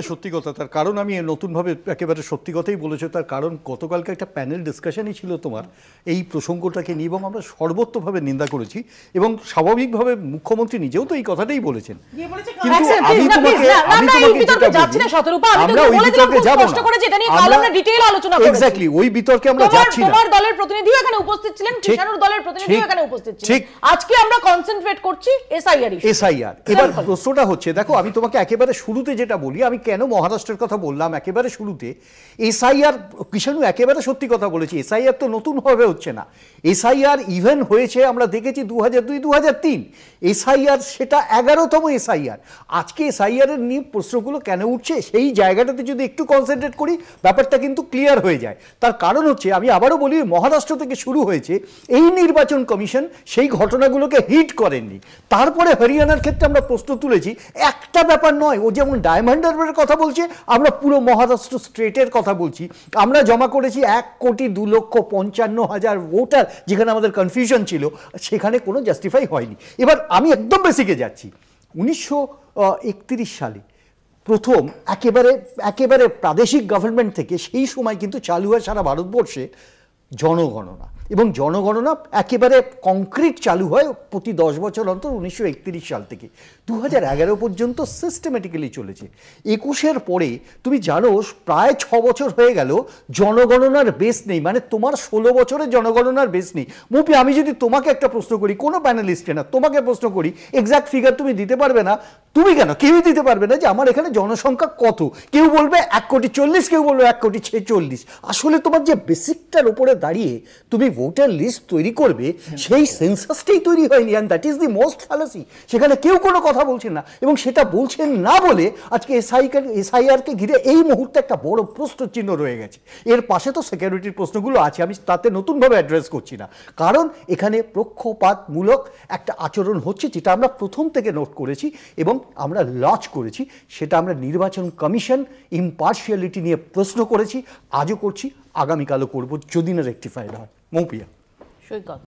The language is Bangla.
সত্যি কথা, তার কারণ আমি নতুনভাবে একেবারে সত্যি কথাই বলেছো। তার কারণ গতকালকে একটা প্যানেল ডিসকাশনই ছিল তোমার এই প্রসঙ্গটাকে নিয়ে, এবং আমরা সর্বত্রভাবে নিন্দা করেছি, এবং স্বাভাবিকভাবে মুখ্যমন্ত্রী নিজেও তো এই কথাটাই বলেছেন। কিন্তু আমি তোমাকে আমরা ওই বিতর্কে যাচ্ছি না, এক্স্যাক্টলি ওই বিতর্কে আমরা যাচ্ছি না। তোমার দলের প্রতিনিধিও এখানে উপস্থিত ছিলেন, কিষাণুর দলের প্রতিনিধিও এখানে উপস্থিত ছিলেন। আজকে আমরা কনসেন্ট্রেট করছি এসআইআর। এবার প্রশ্নটা হচ্ছে, দেখো আমি তোমাকে একেবারে শুরুতে যেটা বলি, আমি কেন মহারাষ্ট্রের কথা বললাম একেবারে শুরুতে, এসআইআর কিষাণু একেবারে সত্যি কথা বলেছি, এসআইআর তো নতুন ভাবে হচ্ছে না। এসআইআর ইভেন হয়েছে আমরা দেখেছি 2002-2003, এসআইআর সেটা 11তম এসআইআর। আজকে এসআইআর এর নিয়ে প্রশ্নগুলো কেন উঠছে সেই জায়গাটাতে যদি একটু কনসেন্ট্রেট করি ব্যাপারটা কিন্তু ক্লিয়ার হয়ে যায়। তার কারণ হচ্ছে, আমি আবারও বলি, মহারাষ্ট্র থেকে শুরু হয়েছে, এই নির্বাচন কমিশন সেই ঘটনাগুলোকে হিট করেননি। তারপরে হরিয়ানার ক্ষেত্রে আমরা প্রশ্ন তুলেছি, একটা ব্যাপার নয়, ও যেমন ডায়মন্ড হারবারের কথা বলছে, আমরা পুরো মহারাষ্ট্র স্টেটের কথা বলছি। আমরা জমা করেছি 1,02,55,000 ভোটার, যেখানে আমাদের কনফিউশন ছিল, সেখানে কোনো জাস্টিফাই হয়নি। এবার আমি একদম বেসিকে যাচ্ছি। 1931 সালে প্রথম একেবারে প্রাদেশিক গভর্নমেন্ট থেকে সেই সময় কিন্তু চালু হয় সারা ভারতবর্ষে জনগণনা, এবং জনগণনা একেবারে কংক্রিট চালু হয় প্রতি 10 বছর অন্তর 1931 সাল থেকে 2011 পর্যন্ত সিস্টেমেটিক্যালি চলেছে। 21-এর পরে তুমি জানো প্রায় 6 বছর হয়ে গেল জনগণনার বেস নেই, মানে তোমার 16 বছরের জনগণনার বেস নেই। মুপি, আমি যদি তোমাকে একটা প্রশ্ন করি, কোনো প্যানেলিস্টে না, তোমাকে প্রশ্ন করি, এক্সাক্ট ফিগার তুমি দিতে পারবে না। তুমি কেন, কেউই দিতে পারবে না যে আমার এখানে জনসংখ্যা কত। কেউ বলবে 1,40,00,000, কেউ বলবে 1,46,00,000। আসলে তোমার যে বেসিকটার উপরে দাঁড়িয়ে তুমি ভোটার লিস্ট তৈরি করবে, সেই সেন্সাসটাই তৈরি হয়নি, and that is the most fallacy. সেখানে কেউ কোনো কথা বলছেন না, এবং সেটা বলছেন না বলে আজকে এসআইআরকে ঘিরে এই মুহূর্তে একটা বড় প্রশ্নচিহ্ন রয়ে গেছে। এর পাশে তো সিকিউরিটির প্রশ্নগুলো আছে, আমি তাতে নতুনভাবে অ্যাড্রেস করছি না, কারণ এখানে পক্ষপাতমূলক একটা আচরণ হচ্ছে, যেটা আমরা প্রথম থেকে নোট করেছি এবং আমরা লঞ্চ করেছি। সেটা আমরা নির্বাচন কমিশন ইম্পার্শিয়ালিটি নিয়ে প্রশ্ন করেছি, আজও করছি, আগামীকালও করবো, যদি না রেকটিফাইড হয়। মৌপিয়া। সৈকত।